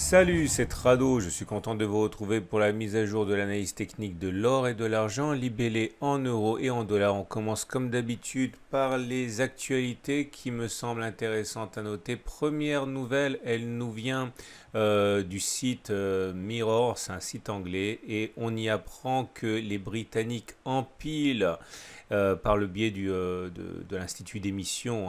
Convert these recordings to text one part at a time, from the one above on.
Salut, c'est Rado, je suis content de vous retrouver pour la mise à jour de l'analyse technique de l'or et de l'argent libellés en euros et en dollars. On commence comme d'habitude par les actualités qui me semblent intéressantes à noter. Première nouvelle, elle nous vient du site Mirror, c'est un site anglais, et on y apprend que les Britanniques empilent par le biais de l'Institut d'émission,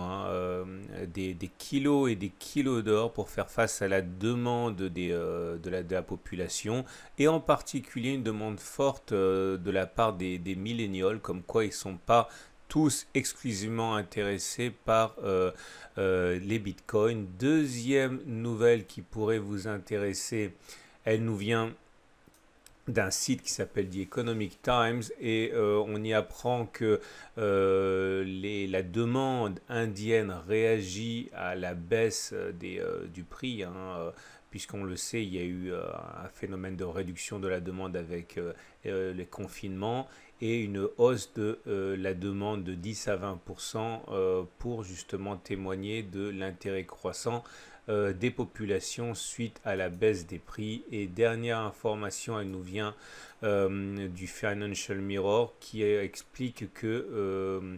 des kilos et des kilos d'or pour faire face à la demande de la population, et en particulier une demande forte de la part des millénials, comme quoi ils ne sont pas tous exclusivement intéressés par les bitcoins. Deuxième nouvelle qui pourrait vous intéresser, elle nous vient d'un site qui s'appelle The Economic Times, et on y apprend que la demande indienne réagit à la baisse du prix, puisqu'on le sait, il y a eu un phénomène de réduction de la demande avec les confinements, et une hausse de la demande de 10 à 20% pour justement témoigner de l'intérêt croissant des populations suite à la baisse des prix. Et dernière information, elle nous vient du Financial Mirror, qui explique que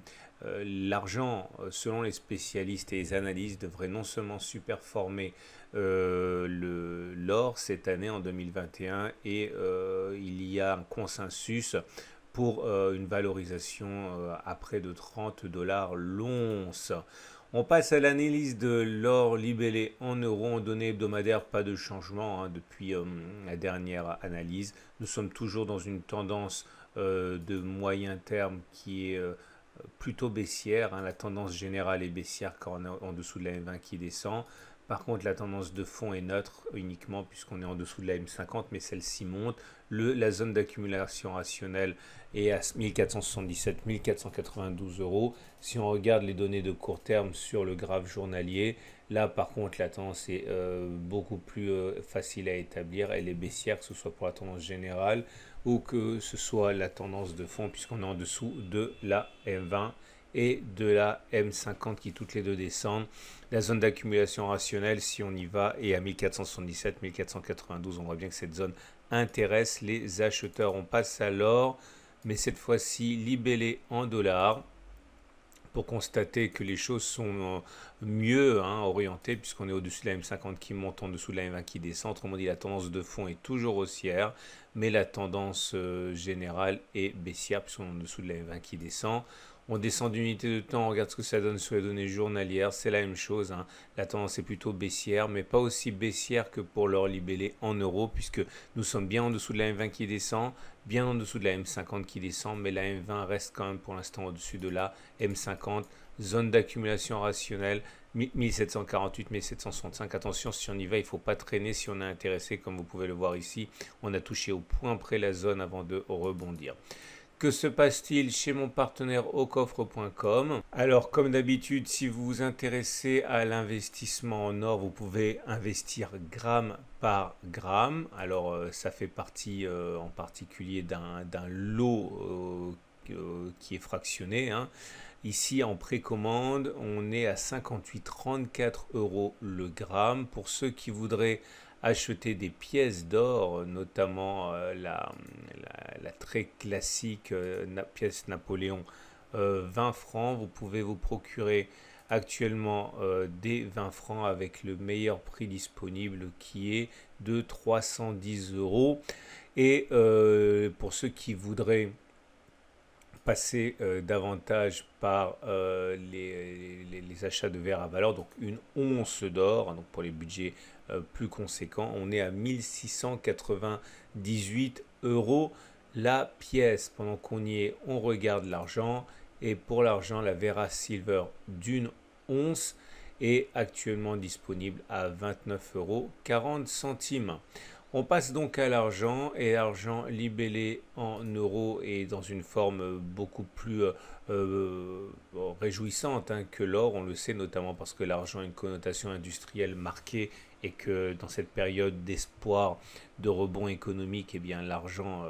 l'argent, selon les spécialistes et les analystes, devrait non seulement superformer l'or cette année en 2021, et il y a un consensus pour une valorisation à près de 30 dollars l'once. On passe à l'analyse de l'or libellé en euros en données hebdomadaires. Pas de changement depuis la dernière analyse. Nous sommes toujours dans une tendance de moyen terme qui est plutôt baissière. La tendance générale est baissière quand on est en dessous de la M20 qui descend. Par contre, la tendance de fond est neutre uniquement puisqu'on est en dessous de la M50, mais celle-ci monte. La zone d'accumulation rationnelle est à 1477, 1492 euros. Si on regarde les données de court terme sur le graphe journalier, là par contre la tendance est beaucoup plus facile à établir. Elle est baissière, que ce soit pour la tendance générale ou que ce soit la tendance de fond, puisqu'on est en dessous de la M20 et de la M50 qui toutes les deux descendent. La zone d'accumulation rationnelle, si on y va, est à 1477, 1492. On voit bien que cette zone intéresse les acheteurs. On passe à l'or, mais cette fois-ci libellé en dollars, pour constater que les choses sont mieux orientées, puisqu'on est au-dessus de la M50 qui monte, en dessous de la M20 qui descend. Autrement dit, la tendance de fond est toujours haussière, mais la tendance générale est baissière, puisqu'on est en dessous de la M20 qui descend. On descend d'unité de temps, on regarde ce que ça donne sur les données journalières, c'est la même chose. La tendance est plutôt baissière, mais pas aussi baissière que pour l'or libellé en euros, puisque nous sommes bien en dessous de la M20 qui descend, bien en dessous de la M50 qui descend, mais la M20 reste quand même pour l'instant au-dessus de la M50. Zone d'accumulation rationnelle, 1748, 1765. Attention, si on y va, il ne faut pas traîner si on est intéressé, comme vous pouvez le voir ici. On a touché au point près la zone avant de rebondir. Que se passe-t-il chez mon partenaire aucoffre.com? Alors, comme d'habitude, si vous vous intéressez à l'investissement en or, vous pouvez investir gramme par gramme. Alors, ça fait partie en particulier d'un lot qui est fractionné. Ici, en précommande, on est à 58,34 euros le gramme. Pour ceux qui voudraient acheter des pièces d'or, notamment la très classique pièce Napoléon 20 francs. Vous pouvez vous procurer actuellement des 20 francs avec le meilleur prix disponible qui est de 310 euros. Et pour ceux qui voudraient passer davantage par les achats de verre à valeur, donc une once d'or, donc pour les budgets plus conséquents, on est à 1698 euros la pièce. Pendant qu'on y est, on regarde l'argent, et pour l'argent, la Vera Silver d'une once est actuellement disponible à 29,40 euros. On passe donc à l'argent, et l'argent libellé en euros et dans une forme beaucoup plus réjouissante hein, que l'or. On le sait notamment parce que l'argent a une connotation industrielle marquée et que dans cette période d'espoir de rebond économique, eh bien l'argent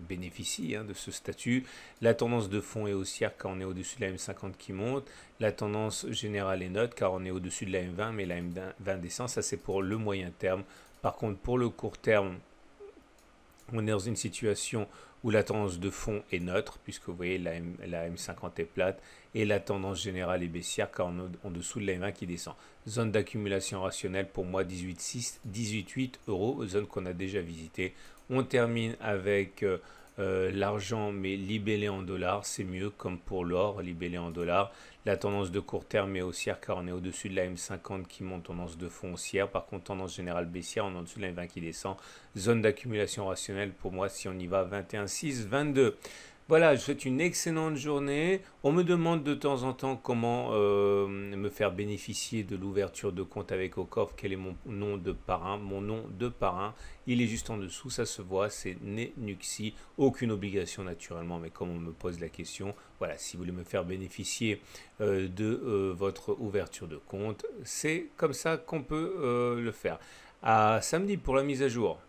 bénéficie hein, de ce statut. La tendance de fond est haussière car on est au-dessus de la M50 qui monte. La tendance générale est neutre car on est au-dessus de la M20, mais la M20 descend. Ça, c'est pour le moyen terme. Par contre, pour le court terme, on est dans une situation où la tendance de fond est neutre, puisque vous voyez la M50 est plate, et la tendance générale est baissière, car on est en dessous de la M20 qui descend. Zone d'accumulation rationnelle pour moi 18,6, 18,8 euros, zone qu'on a déjà visitée. On termine avec l'argent, mais libellé en dollars, c'est mieux, comme pour l'or, libellé en dollars. La tendance de court terme est haussière car on est au-dessus de la M50 qui monte, tendance de fond haussière. Par contre, tendance générale baissière, on est en-dessous de la M20 qui descend. Zone d'accumulation rationnelle pour moi, si on y va, 21,6, 22. Voilà, je vous souhaite une excellente journée. On me demande de temps en temps comment me faire bénéficier de l'ouverture de compte avec Ocoff. Quel est mon nom de parrain? Mon nom de parrain, il est juste en dessous, ça se voit, c'est Nenuxi. Aucune obligation naturellement, mais comme on me pose la question, voilà, si vous voulez me faire bénéficier de votre ouverture de compte, c'est comme ça qu'on peut le faire. À samedi pour la mise à jour.